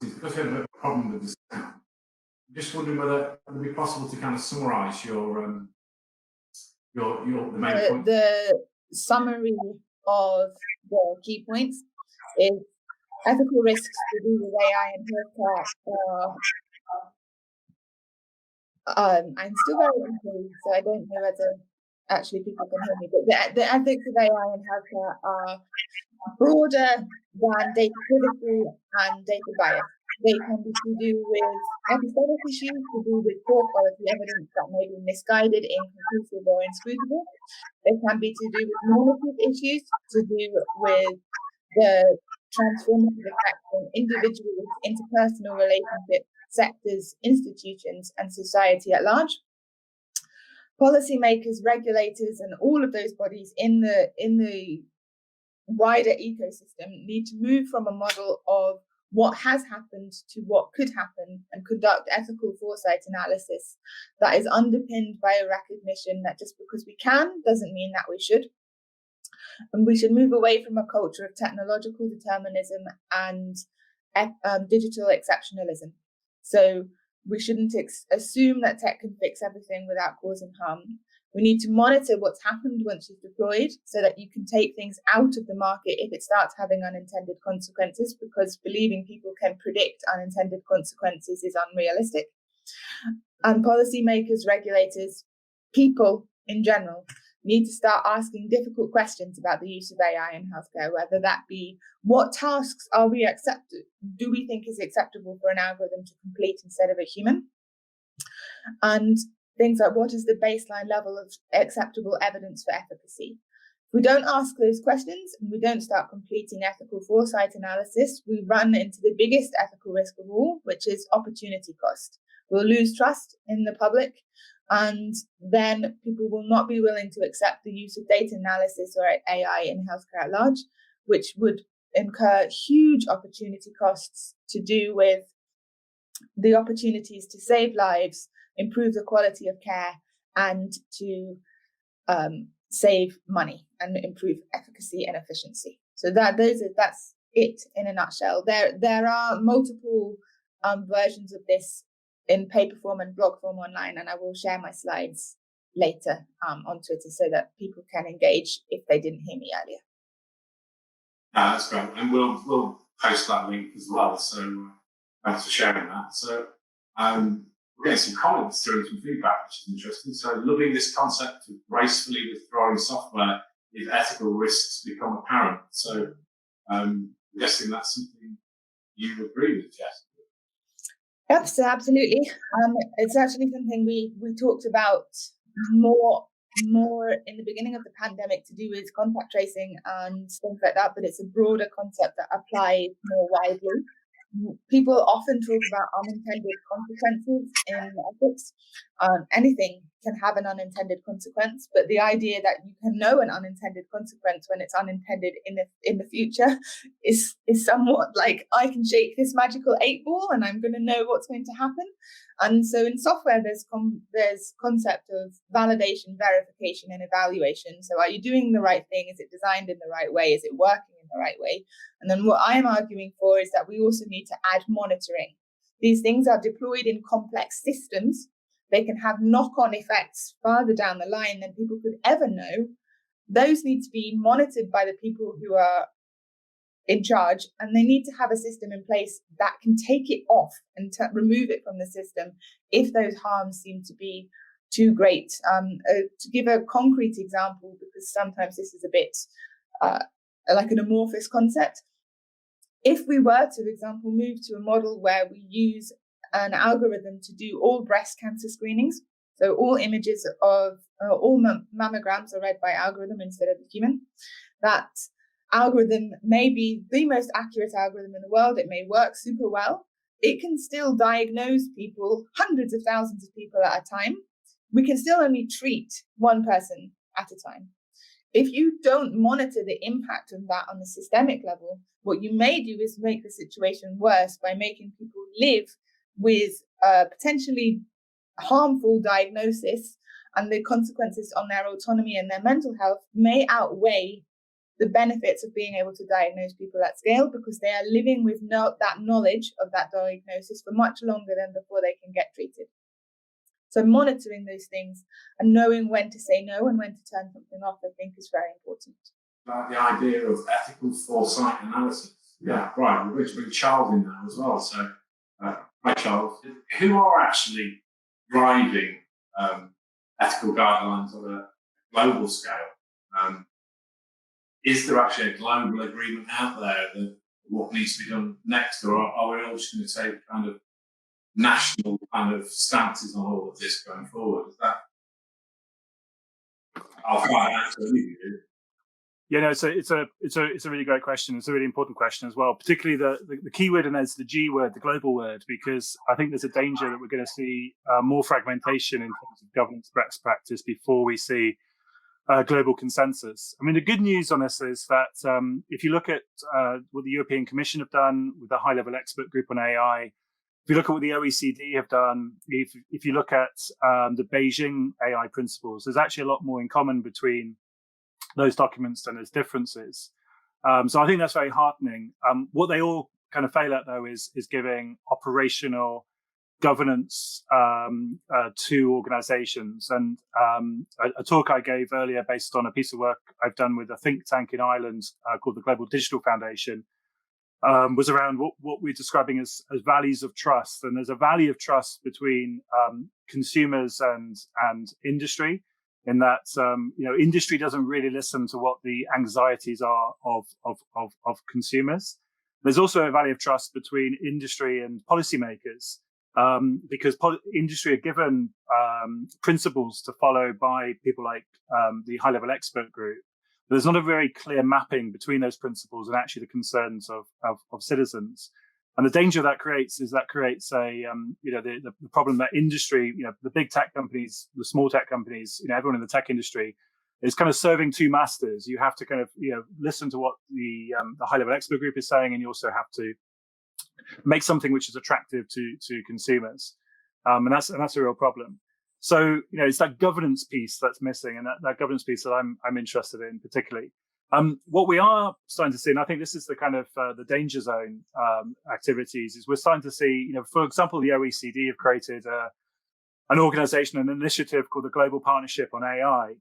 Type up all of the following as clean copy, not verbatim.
because we have a bit of a problem with this now, I'm just wondering whether it would be possible to kind of summarise your the main point. The summary of the key points is ethical risks to do with AI and healthcare. I'm still very confused, so I don't know whether actually people can hear me. But the ethics of AI and healthcare are broader than data privacy and data bias. They can be to do with episodic issues, to do with poor quality evidence that may be misguided, inconclusive, or inscrutable. They can be to do with normative issues, to do with the transformative effect on individuals, interpersonal relationships, sectors, institutions, and society at large. Policymakers, regulators, and all of those bodies in the wider ecosystem need to move from a model of what has happened to what could happen and conduct ethical foresight analysis that is underpinned by a recognition that just because we can doesn't mean that we should. And we should move away from a culture of technological determinism and digital exceptionalism. So we shouldn't assume that tech can fix everything without causing harm. We need to monitor what's happened once you've deployed so that you can take things out of the market if it starts having unintended consequences, because believing people can predict unintended consequences is unrealistic. And policymakers, regulators, people in general need to start asking difficult questions about the use of AI in healthcare, whether that be what tasks do we think is acceptable for an algorithm to complete instead of a human? And things like, what is the baseline level of acceptable evidence for efficacy? If we don't ask those questions and we don't start completing ethical foresight analysis, we run into the biggest ethical risk of all, which is opportunity cost. We'll lose trust in the public, and then people will not be willing to accept the use of data analysis or AI in healthcare at large, which would incur huge opportunity costs to do with the opportunities to save lives, improve the quality of care, and to save money and improve efficacy and efficiency. So that's it in a nutshell. There are multiple versions of this in paper form and blog form online, and I will share my slides later on Twitter so that people can engage if they didn't hear me earlier. That's great, and we'll post that link as well. So thanks for sharing that. So we're getting some comments through, some feedback, which is interesting. So loving this concept of gracefully withdrawing software if ethical risks become apparent. So I'm guessing that's something you agree with, Jess. Yep, so absolutely. It's actually something we talked about more in the beginning of the pandemic to do with contact tracing and things like that, but it's a broader concept that applies more widely. People often talk about unintended consequences in ethics. Anything can have an unintended consequence, but the idea that you can know an unintended consequence when it's unintended in the future is somewhat like, I can shake this magical 8-ball and I'm going to know what's going to happen. And so in software, there's concept of validation, verification, and evaluation. So are you doing the right thing? Is it designed in the right way? Is it working in the right way? And then what I'm arguing for is that we also need to add monitoring. These things are deployed in complex systems. They can have knock-on effects farther down the line than people could ever know. Those need to be monitored by the people who are in charge, and they need to have a system in place that can take it off and remove it from the system if those harms seem to be too great. To give a concrete example, because sometimes this is a bit like an amorphous concept, if we were to, for example, move to a model where we use an algorithm to do all breast cancer screenings, so all images of all mammograms are read by algorithm instead of a human, that algorithm may be the most accurate algorithm in the world. It may work super well. It can still diagnose people, hundreds of thousands of people at a time. We can still only treat one person at a time. If you don't monitor the impact of that on the systemic level, what you may do is make the situation worse by making people live with potentially harmful diagnosis, and the consequences on their autonomy and their mental health may outweigh the benefits of being able to diagnose people at scale, because they are living with that knowledge of that diagnosis for much longer than before they can get treated. So monitoring those things and knowing when to say no and when to turn something off, I think, is very important. About the idea of ethical foresight analysis. Yeah, right. We're going to bring Charles in now as well. So, hi Charles. Who are actually driving ethical guidelines on a global scale? Is there actually a global agreement out there that what needs to be done next, or are we all just going to take kind of national kind of stances on all of this going forward? Is that? I'll try and answer you. Yeah, no, it's a really great question. It's a really important question as well, particularly the key word in there is the G word, the global word, because I think there's a danger that we're going to see more fragmentation in terms of governance best practice before we see global consensus. I mean, the good news on this is that if you look at what the European Commission have done with the high-level expert group on AI, if you look at what the OECD have done, if you look at the Beijing AI principles, there's actually a lot more in common between those documents than there's differences. So I think that's very heartening. What they all kind of fail at, though, is giving operational governance to organizations. And a talk I gave earlier based on a piece of work I've done with a think tank in Ireland called the Global Digital Foundation was around what we're describing as values of trust. And there's a value of trust between consumers and industry, in that industry doesn't really listen to what the anxieties are of consumers. There's also a value of trust between industry and policymakers, because industry are given principles to follow by people like the high-level expert group. But there's not a very clear mapping between those principles and actually the concerns of citizens. And the danger that creates is a the problem that industry, the big tech companies, the small tech companies, everyone in the tech industry is kind of serving two masters. You have to kind of listen to what the high level expert group is saying, and you also have to make something which is attractive to consumers, and that's a real problem. So it's that governance piece that's missing, and that governance piece that I'm interested in particularly. What we are starting to see, and I think this is the kind of the danger zone activities, is we're starting to see, for example, the OECD have created an organization, an initiative called the Global Partnership on AI,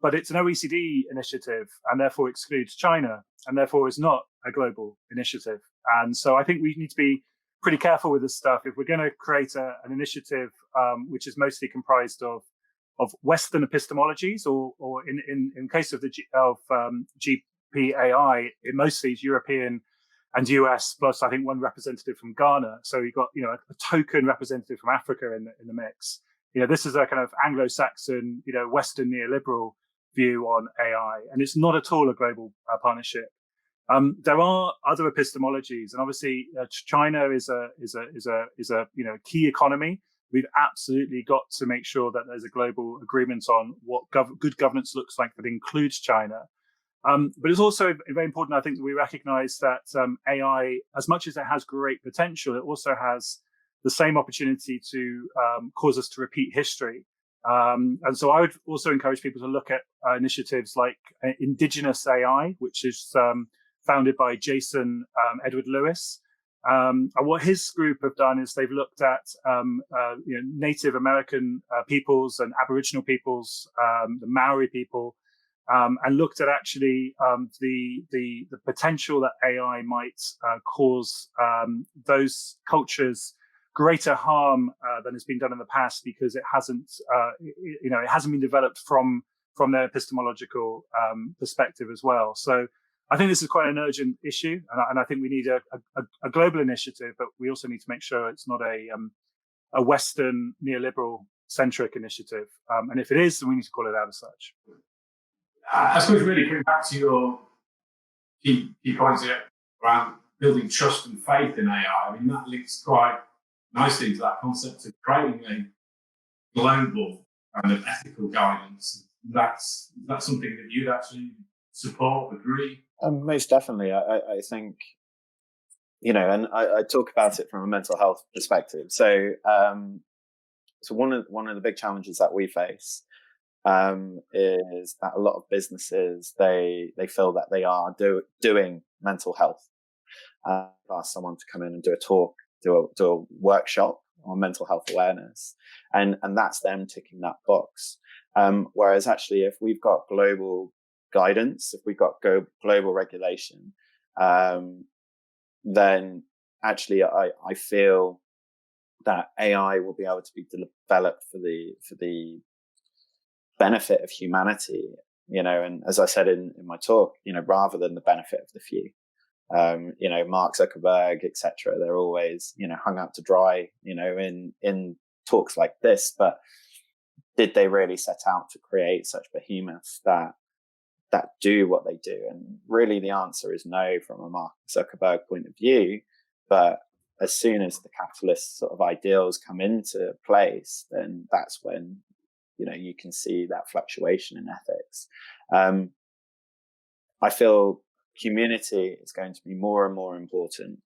but it's an OECD initiative and therefore excludes China and therefore is not a global initiative. And so I think we need to be pretty careful with this stuff. If we're going to create an initiative which is mostly comprised of Western epistemologies, or in case of GPAI, it mostly is European and US, plus I think one representative from Ghana. So you've got a token representative from Africa in the mix. This is a kind of Anglo-Saxon, Western neoliberal view on AI, and it's not at all a global partnership. There are other epistemologies, and obviously China is a key economy. We've absolutely got to make sure that there's a global agreement on what good governance looks like that includes China. But it's also very important, I think, that we recognize that AI, as much as it has great potential, it also has the same opportunity to cause us to repeat history. And so I would also encourage people to look at initiatives like Indigenous AI, which is founded by Jason Edward Lewis. And what his group have done is they've looked at Native American peoples and Aboriginal peoples, the Maori people, and looked at actually the potential that AI might cause those cultures greater harm than has been done in the past, because it hasn't been developed from their epistemological perspective as well. So I think this is quite an urgent issue, and I think we need a global initiative, but we also need to make sure it's not a Western neoliberal centric initiative. And if it is, then we need to call it out as such. I suppose really coming back to your key points here around building trust and faith in AI, I mean, that links quite nicely to that concept of creating a global kind of ethical guidance. That's something that you'd actually support, agree? Most definitely. I think, and I talk about it from a mental health perspective. So one of the big challenges that we face is that a lot of businesses, they feel that they are doing mental health. Ask someone to come in and do a talk, do a workshop on mental health awareness, and that's them ticking that box. Whereas actually, if we've got global guidance, if we've got global regulation, then actually I feel that AI will be able to be developed for the benefit of humanity, and as I said in my talk, rather than the benefit of the few. Mark Zuckerberg, etc. They're always, hung out to dry, in talks like this. But did they really set out to create such behemoths that do what they do? And really, the answer is no from a Mark Zuckerberg point of view. But as soon as the capitalist sort of ideals come into place, then that's when you can see that fluctuation in ethics. I feel community is going to be more and more important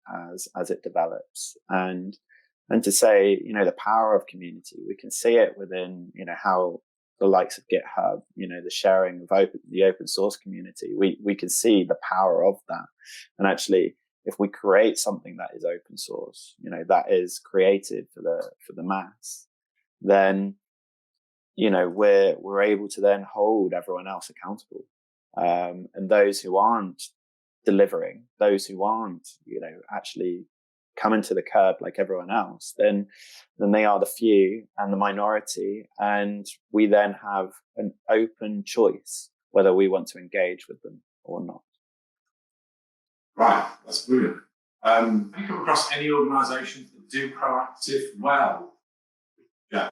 as it develops, and to say, the power of community, we can see it within, how the likes of GitHub, the sharing of the open source community, we can see the power of that. And actually, if we create something that is open source, that is created for the mass, then, we're able to then hold everyone else accountable. And those who aren't delivering, those who aren't, actually coming to the curb like everyone else, then they are the few and the minority, and we then have an open choice whether we want to engage with them or not. Right, that's brilliant. Have you come across any organisations that do proactive well? Yeah.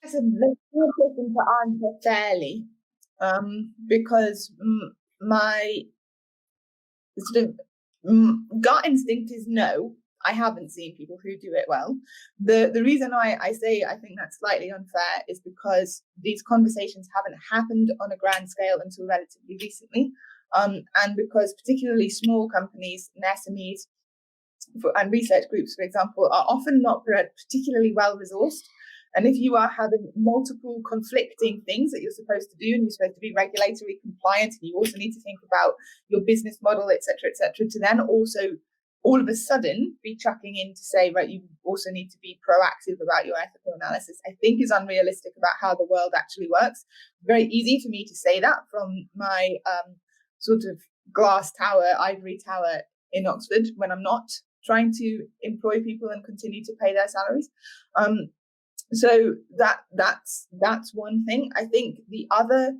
It's a good question to answer fairly, because my sort of gut instinct is no. I haven't seen people who do it well. The reason I say I think that's slightly unfair is because these conversations haven't happened on a grand scale until relatively recently, and because particularly small companies and SMEs and research groups, for example, are often not particularly well resourced. And if you are having multiple conflicting things that you're supposed to do, and you're supposed to be regulatory compliant, and you also need to think about your business model, et cetera, to then also all of a sudden be chucking in to say, right, you also need to be proactive about your ethical analysis, I think is unrealistic about how the world actually works. Very easy for me to say that from my sort of glass tower, ivory tower in Oxford, when I'm not trying to employ people and continue to pay their salaries. So that's one thing. I think the other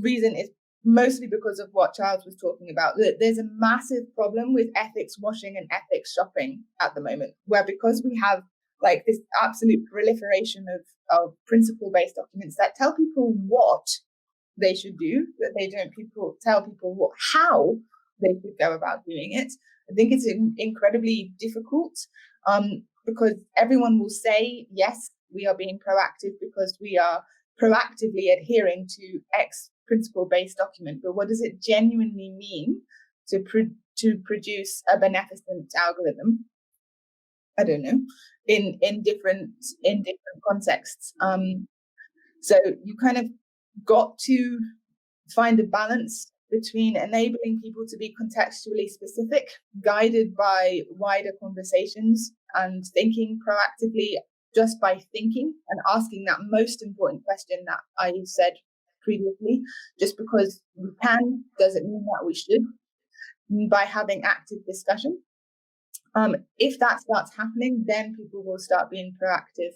reason is mostly because of what Charles was talking about. There's a massive problem with ethics washing and ethics shopping at the moment, where because we have like this absolute proliferation of principle-based documents that tell people what they should do, but they don't tell people how they should go about doing it. I think it's incredibly difficult, because everyone will say, yes, we are being proactive because we are proactively adhering to X principle-based document. But what does it genuinely mean to produce a beneficent algorithm? I don't know. In different contexts. So you kind of got to find a balance between enabling people to be contextually specific, guided by wider conversations, and thinking proactively just by thinking and asking that most important question that I said previously. Just because we can doesn't mean that we should, by having active discussion. If that starts happening, then people will start being proactive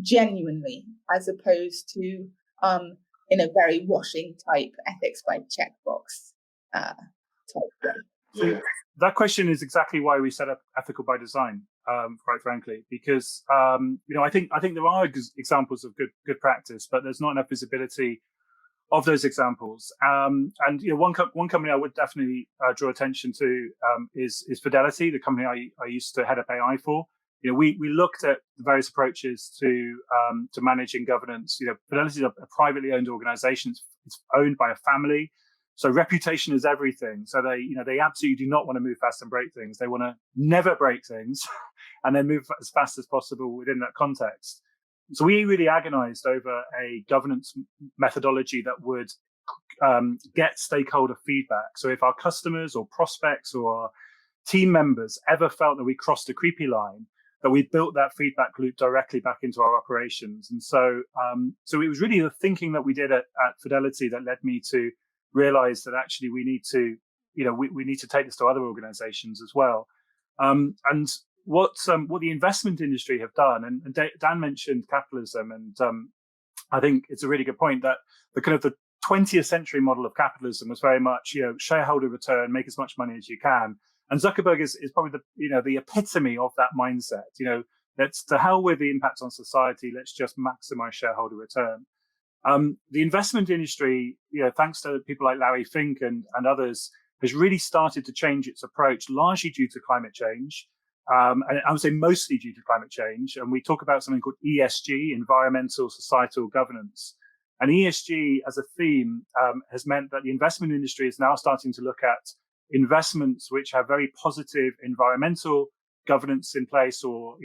genuinely, as opposed to in a very washing type ethics by checkbox type way. Yeah. That question is exactly why we set up ethical by design, quite frankly, because I think there are examples of good practice, but there's not enough visibility of those examples. And one company I would definitely draw attention to is Fidelity, the company I used to head up AI for. We looked at the various approaches to managing governance. Fidelity is a privately owned organization. It's owned by a family. So reputation is everything. So they absolutely do not want to move fast and break things. They want to never break things and then move as fast as possible within that context. So we really agonized over a governance methodology that would get stakeholder feedback. So if our customers or prospects or our team members ever felt that we crossed a creepy line, that we built that feedback loop directly back into our operations. And so so it was really the thinking that we did at Fidelity that led me to realize that actually we need to, we need to take this to other organizations as well. And what the investment industry have done, and Dan mentioned capitalism, and I think it's a really good point that the kind of the 20th century model of capitalism was very much, shareholder return, make as much money as you can. And Zuckerberg is probably the epitome of that mindset. Let's to hell with the impact on society. Let's just maximize shareholder return. The investment industry, thanks to people like Larry Fink and others, has really started to change its approach, largely due to climate change. And I would say mostly due to climate change. And we talk about something called ESG, environmental societal governance. And ESG as a theme has meant that the investment industry is now starting to look at investments which have very positive environmental governance in place, or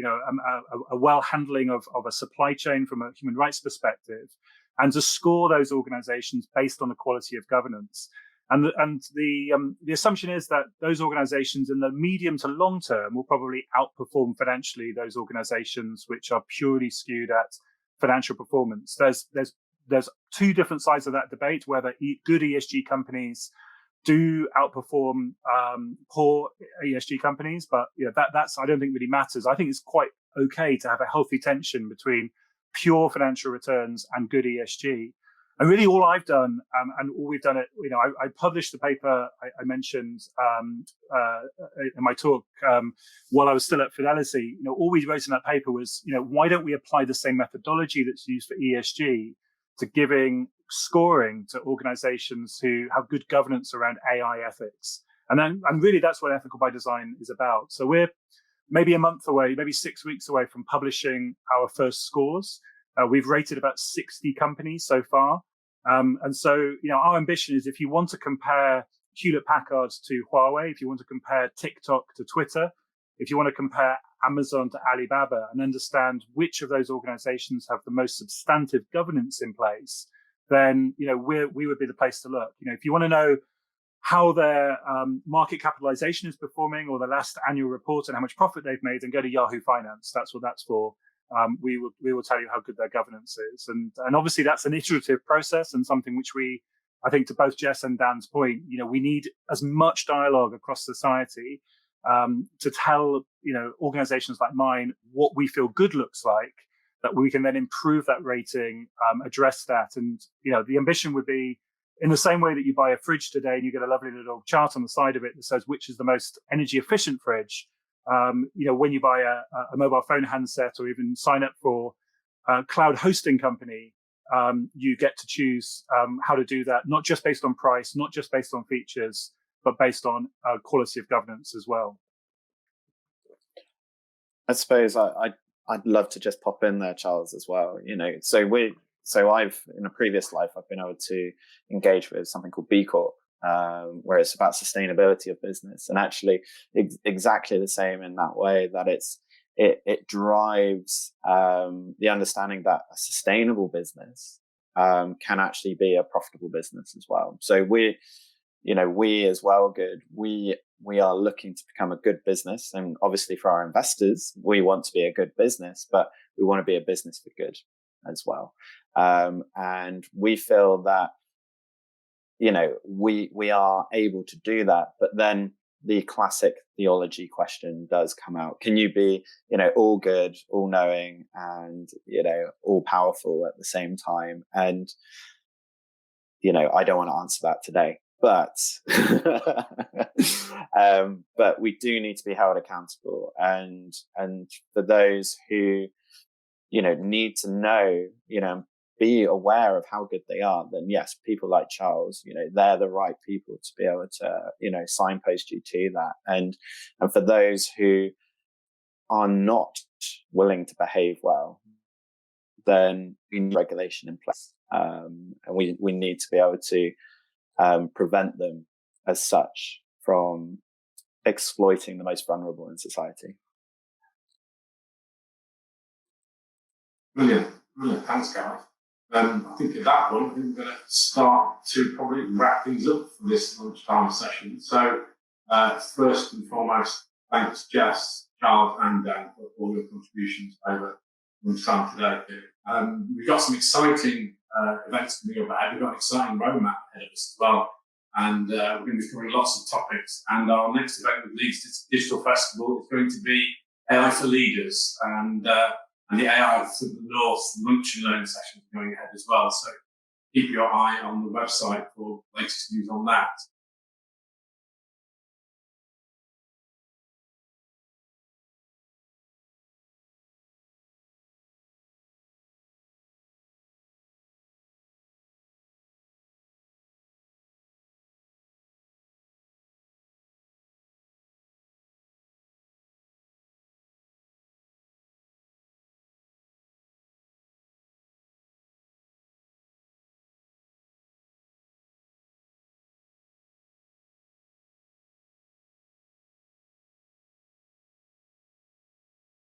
a well handling of a supply chain from a human rights perspective, and to score those organizations based on the quality of governance. And the assumption is that those organizations in the medium to long term will probably outperform financially those organizations which are purely skewed at financial performance. There's two different sides of that debate, whether good ESG companies do outperform poor ESG companies, but that's I don't think really matters. I think it's quite okay to have a healthy tension between pure financial returns and good ESG. And really, all I've done, and all we've done, I published the paper I mentioned in my talk while I was still at Fidelity. All we wrote in that paper was, why don't we apply the same methodology that's used for ESG to giving scoring to organizations who have good governance around AI ethics? And really, that's what ethical by design is about. So we're maybe a month away, maybe 6 weeks away from publishing our first scores. We've rated about 60 companies so far. And so, our ambition is, if you want to compare Hewlett Packard to Huawei, if you want to compare TikTok to Twitter, if you want to compare Amazon to Alibaba, and understand which of those organizations have the most substantive governance in place, then, we would be the place to look. If you want to know how their market capitalization is performing, or the last annual report and how much profit they've made, then go to Yahoo Finance. That's what that's for. We will tell you how good their governance is, and obviously that's an iterative process, and something which I think to both Jess and Dan's point, we need as much dialogue across society to tell organizations like mine what we feel good looks like, that we can then improve that rating, address that, and the ambition would be, in the same way that you buy a fridge today and you get a lovely little chart on the side of it that says which is the most energy efficient fridge. When you buy a mobile phone handset, or even sign up for a cloud hosting company, you get to choose how to do that, not just based on price, not just based on features, but based on quality of governance as well. I suppose I'd love to just pop in there, Charles, as well. So I've, in a previous life, I've been able to engage with something called B Corp, where it's about sustainability of business, and actually exactly the same in that way, that it drives the understanding that a sustainable business can actually be a profitable business as well. So we as well, good, we are looking to become a good business, and obviously for our investors, we want to be a good business, but we want to be a business for good as well. And we feel that we are able to do that, but then the classic theology question does come out. Can you be, all good, all knowing, and, all powerful at the same time? And, I don't want to answer that today, but, but we do need to be held accountable. And for those who, need to know, be aware of how good they are, then yes, people like Charles, they're the right people to be able to, signpost you to that. And for those who are not willing to behave well, then we need regulation in place. And we need to be able to prevent them as such from exploiting the most vulnerable in society. Brilliant. Brilliant. Thanks, guys. I think at that point, we're going to start to probably wrap things up for this lunchtime session. So, first and foremost, thanks, Jess, Charles, and Dan for all your contributions over lunchtime today. We've got some exciting events coming up ahead. We've got an exciting roadmap ahead of us as well. And we're going to be covering lots of topics. And our next event with Leeds Digital Festival is going to be AI for Leaders. And the AI for the North lunch and learn session going ahead as well. So keep your eye on the website for latest news on that.